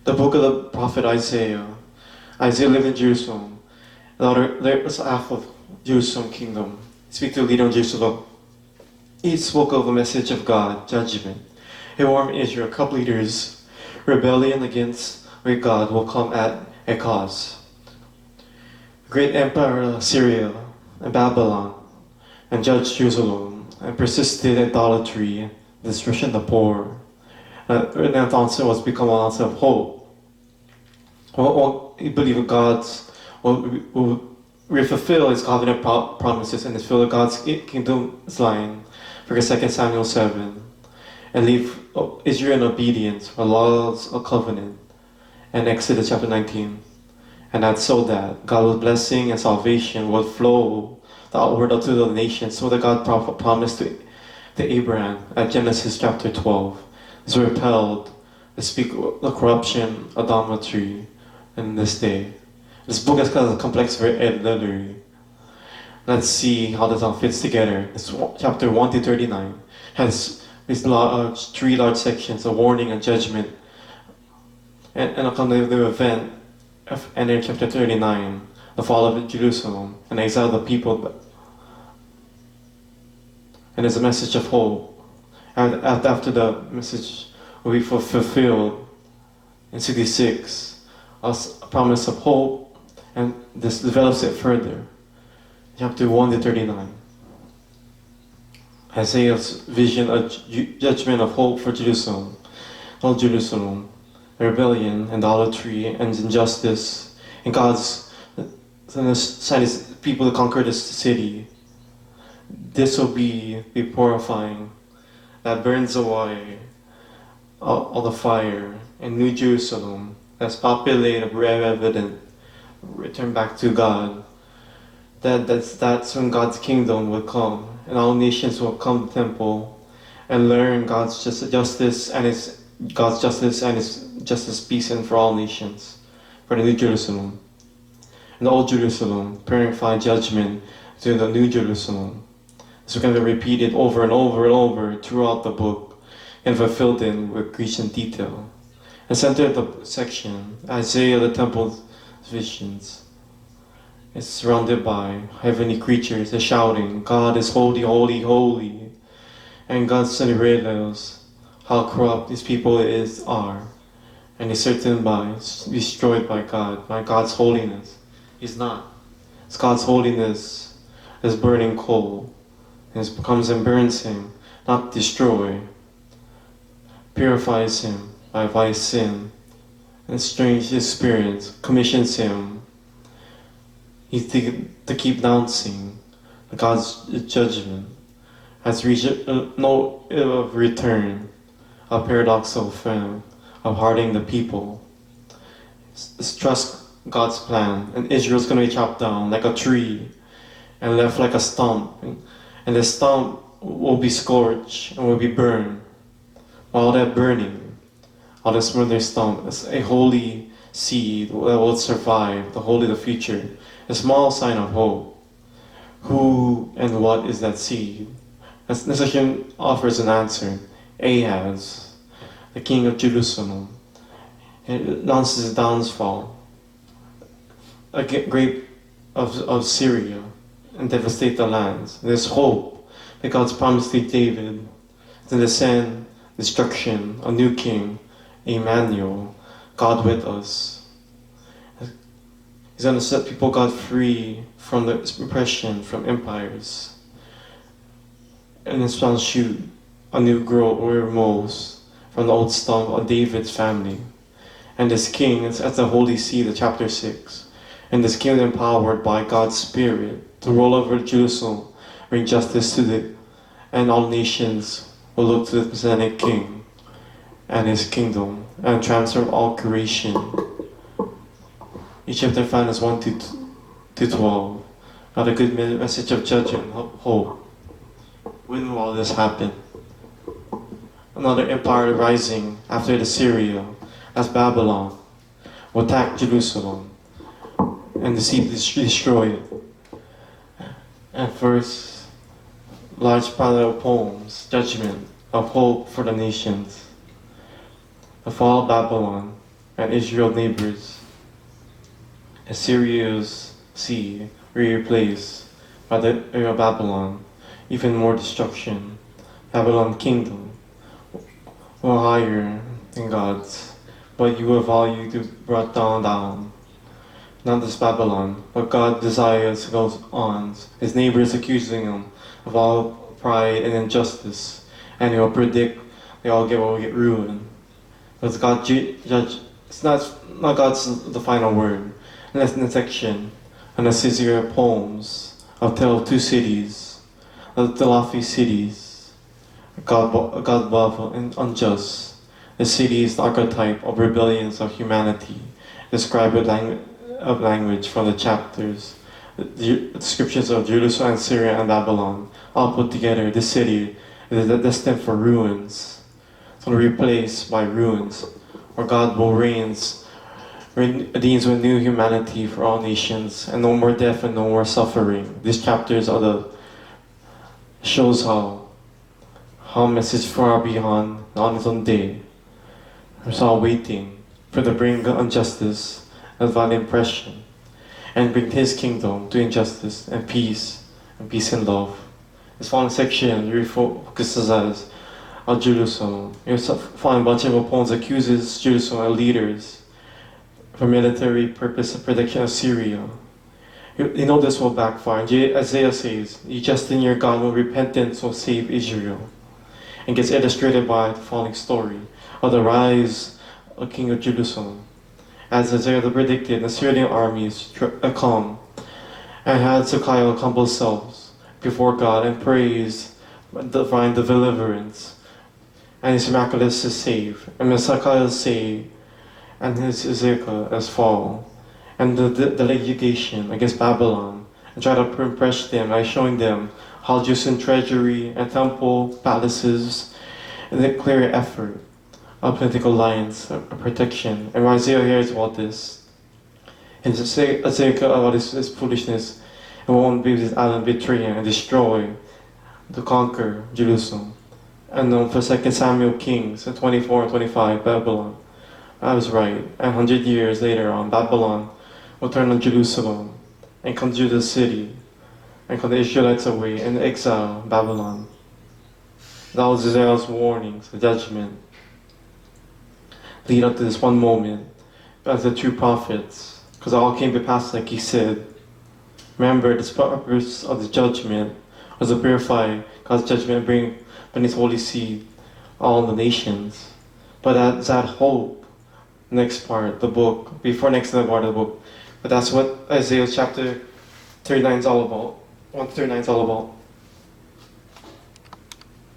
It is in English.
the book of the prophet Isaiah. Isaiah lived in Jerusalem. There was half of Jerusalem kingdom. Speak to the leader of Jerusalem. He spoke of a message of God, judgment. He warned Israel, cup leaders, rebellion against great God will come at a cost. Great empire Assyria and Babylon and judged Jerusalem and persisted idolatry, destruction of the poor. And that answer was become an answer of hope. He believed God will fulfill His covenant promises and fulfill God's kingdom's line for 2 Samuel 7 and leave Israel in obedience for laws of covenant and Exodus chapter 19. And that's so that God's blessing and salvation would flow outward to the nations, so that God promised to Abraham at Genesis chapter 12 is repelled to speak the corruption, idolatry in this day. This book is kind of complex literary. Let's see how this all fits together. This chapter 1 to 39 has these three large sections, a warning and judgment, and upon the event, and in chapter 39, the fall of Jerusalem and exile of the people. And there's a message of hope. And after the message will be fulfilled in 66, a promise of hope, and this develops it further. Chapter 1 to 39. Isaiah's vision of judgment of hope for Jerusalem. All Jerusalem, rebellion, idolatry, and injustice, and God's sent His people to conquer this city. This will be purifying, that burns away all the fire in New Jerusalem that's populated, evident, return back to God. That's when God's kingdom will come, and all nations will come to the temple and learn God's justice and His justice, peace, and for all nations, for the New Jerusalem. And the Old Jerusalem, purifying judgment to the New Jerusalem. It's going to be repeated over and over and over throughout the book and fulfilled in with Grecian detail. The center of the section, Isaiah the temple's visions, is surrounded by heavenly creatures. They're shouting, God is holy, holy, holy. And God suddenly realizes how corrupt these people are. And is certain by destroyed by God's holiness. He's not. It's God's holiness is burning coal. And it comes and burns him, not destroy. Purifies him by sin. And strange experience commissions him. He's to keep announcing God's judgment has reached no return. A paradoxical film of hardening the people. Trust God's plan, and Israel's going to be chopped down like a tree and left like a stump, and the stump will be scorched and will be burned. While that burning, all this murder stump is a holy seed that will survive the holy of the future, a small sign of hope. Who and what is that seed? This section offers an answer. Ahaz, the king of Jerusalem, it announces his downfall, a grape of Syria, and devastate the lands. There's hope, because promised to David, to descend, destruction, a new king, Emmanuel, God with us. He's going to set people, God, free from the oppression, from empires. And it's going to shoot a new growth or rose from the old stump of David's family. And this king is at the holy seat of chapter 6. And this king empowered by God's Spirit to rule over Jerusalem, bring justice to it, and all nations will look to the Messianic king and his kingdom and transfer all creation. Each chapter finds 1 to 12. Not a good message of judgment, hope. When will all this happen? Another empire rising after the Syria, as Babylon, will attack Jerusalem and destroy it. And first, large parallel poems, judgment of hope for the nations. The fall of Babylon, and Israel neighbors. Assyria's sea replaced by the era of Babylon, even more destruction. Babylon kingdom were higher than God's, but you have all you do brought down. Not this Babylon, but God desires goes on. His neighbors accusing him of all pride and injustice, and he'll predict they all will get ruined. But God judge. It's not God's the final word. And that's in the section on the Caesar poems of Tale of Two Cities, of the lofty cities, God love and unjust. The city is the archetype of rebellions of humanity, described with language from the chapters, the descriptions of Jerusalem, Syria, and Babylon, all put together. This city is destined for ruins, so replaced by ruins, where God will redeems with new humanity for all nations, and no more death and no more suffering. These chapters are the shows how message far beyond on its own day. We're all waiting for the bring of justice and violent oppression, and bring His kingdom to injustice and peace and love. This following section refocuses on Jerusalem. You'll find a bunch of poems accuses Jerusalem and leaders for military purpose of protection of Syria. You know this will backfire. Isaiah says, "You just in your God will repentance will save Israel," and gets illustrated by the following story of the rise of King of Jerusalem. As Isaiah predicted, the Syrian armies come and had Hezekiah humble themselves before God and praise divine deliverance, and His miraculous to save, and Hezekiah saved, and his Ezekiel as fall, and the litigation against Babylon, and try to impress them by showing them how Jerusalem treasury and temple palaces, and the clear effort of political alliance of protection. And Isaiah hears about this, and Ezekiel about his foolishness, and won't be this island betray and destroy, to conquer Jerusalem. And for 2 Samuel Kings 24 and 25, Babylon. I was right. And 100 years later on, Babylon will turn on Jerusalem and conjure the city and call the Israelites away and exile Babylon. That was Israel's warnings, the judgment. Lead up to this one moment as the true prophets, because it all came to pass like He said. Remember, the purpose of the judgment was to purify God's judgment and bring His holy seed all the nations. But that's that hope. Next part, the book, before next part of the book. But that's what Isaiah chapter 39 is all about. 139 is all about.